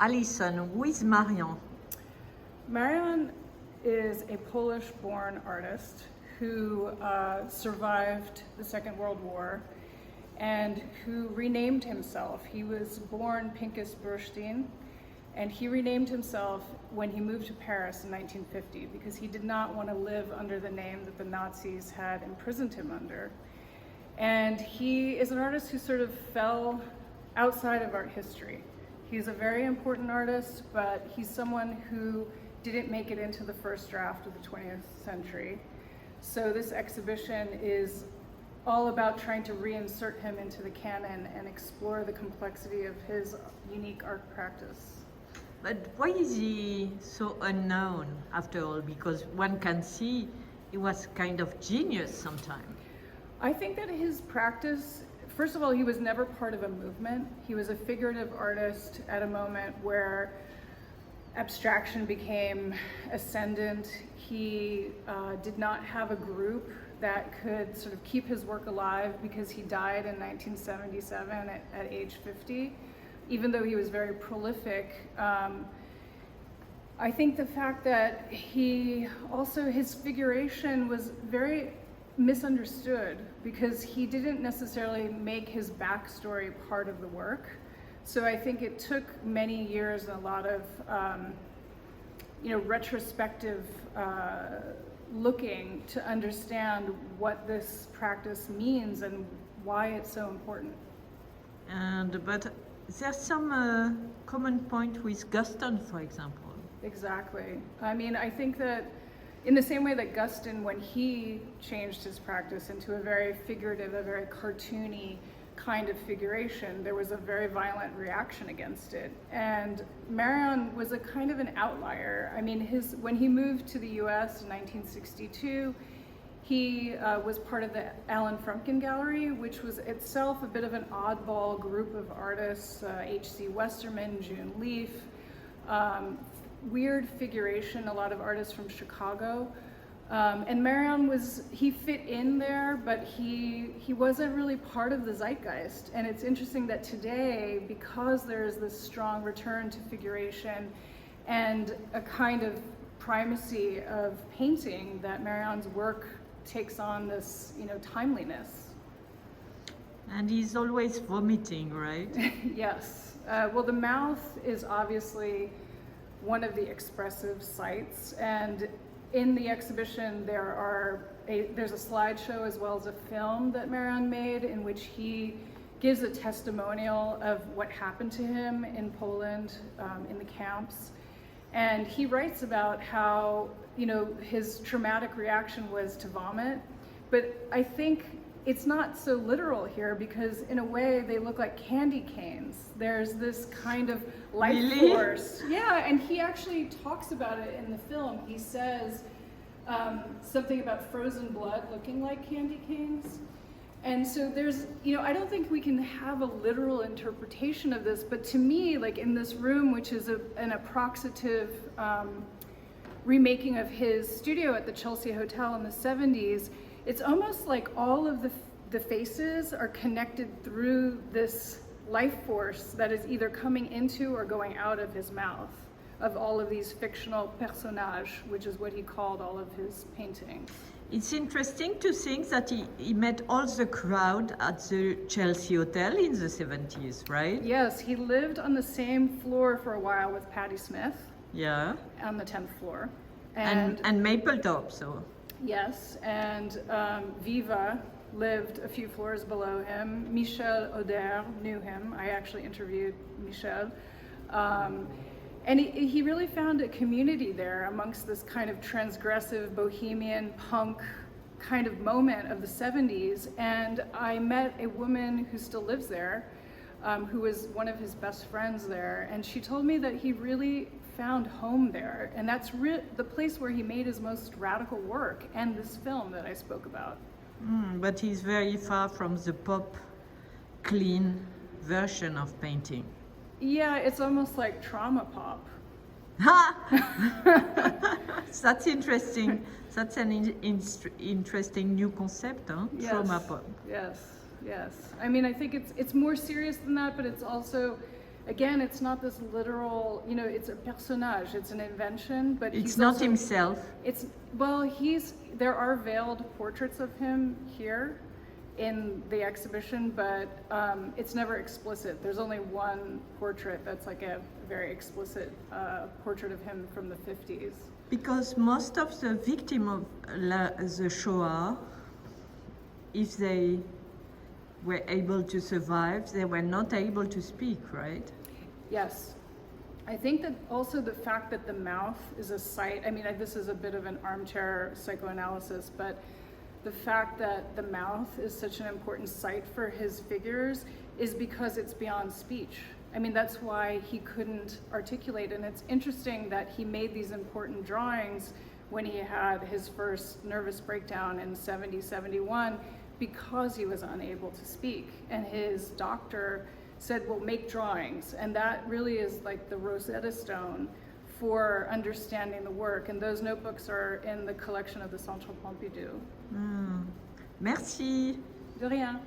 Alison, who is Maryan? Maryan is a Polish-born artist who survived the Second World War and who renamed himself. He was born Pinkas Burstein, and he renamed himself when he moved to Paris in 1950 because he did not want to live under the name that the Nazis had imprisoned him under. And he is an artist who sort of fell outside of art history. He's a very important artist, but he's someone who didn't make it into the first draft of the 20th century. So this exhibition is all about trying to reinsert him into the canon and explore the complexity of his unique art practice. But why is he so unknown after all? Because one can see he was kind of genius sometimes. I think that his practice, first of all, he was never part of a movement. He was a figurative artist at a moment where abstraction became ascendant. He did not have a group that could sort of keep his work alive because he died in 1977 at age 50. Even though he was very prolific, I think the fact that his figuration was very misunderstood because he didn't necessarily make his backstory part of the work. So I think it took many years and a lot of retrospective looking to understand what this practice means and why it's so important. But there's some common point with Gustav, for example. Exactly. I mean, I think that in the same way that Gustav, when he changed his practice into a very figurative, a very cartoony kind of figuration, there was a very violent reaction against it. And Maryan was a kind of an outlier. I mean, when he moved to the US in 1962, he was part of the Alan Frumkin Gallery, which was itself a bit of an oddball group of artists, H.C. Westerman, June Leaf, weird figuration, a lot of artists from Chicago. And Maryan he fit in there, but he wasn't really part of the zeitgeist. And it's interesting that today, because there's this strong return to figuration and a kind of primacy of painting, that Maryan's work takes on this, timeliness. And he's always vomiting, right? Yes. Well, the mouth is obviously one of the expressive sites, and in the exhibition there's a slideshow as well as a film that Maryan made in which he gives a testimonial of what happened to him in Poland, in the camps. And he writes about how, his traumatic reaction was to vomit, but I think it's not so literal here because in a way they look like candy canes. There's this kind of life really? Force. Yeah, and he actually talks about it in the film. He says something about frozen blood looking like candy canes. And so there's, I don't think we can have a literal interpretation of this, but to me, like in this room, which is an approximative remaking of his studio at the Chelsea Hotel in the 70s, it's almost like all of the faces are connected through this life force that is either coming into or going out of his mouth, of all of these fictional personnages, which is what he called all of his paintings. It's interesting to think that he met all the crowd at the Chelsea Hotel in the 70s, right? Yes, he lived on the same floor for a while with Patti Smith. Yeah. On the 10th floor. And Mapletop, so. Yes, and Viva lived a few floors below him. Michel Oder knew him. I actually interviewed Michel. And he really found a community there amongst this kind of transgressive bohemian punk kind of moment of the 70s. And I met a woman who still lives there, who was one of his best friends there. And she told me that he really found home there. And that's the place where he made his most radical work and this film that I spoke about. But he's very far from the pop, clean version of painting. Yeah, it's almost like trauma pop. Ha! That's interesting. That's an interesting new concept, huh? Yes. Trauma pop. Yes, yes. I mean, I think it's more serious than that, but it's also again, it's not this literal, you know, it's a personnage, it's an invention, but It's he's not also, himself. It's, well, there are veiled portraits of him here in the exhibition, but it's never explicit. There's only one portrait that's like a very explicit portrait of him from the 50s. Because most of the victims of the Shoah, if they were able to survive, they were not able to speak, right? Yes. I think that also the fact that the mouth is a site, I mean, this is a bit of an armchair psychoanalysis, but the fact that the mouth is such an important site for his figures is because it's beyond speech. I mean, that's why he couldn't articulate, and it's interesting that he made these important drawings when he had his first nervous breakdown in 71, because he was unable to speak. And his doctor said, well, make drawings. And that really is like the Rosetta Stone for understanding the work. And those notebooks are in the collection of the Centre Pompidou. Merci. De rien.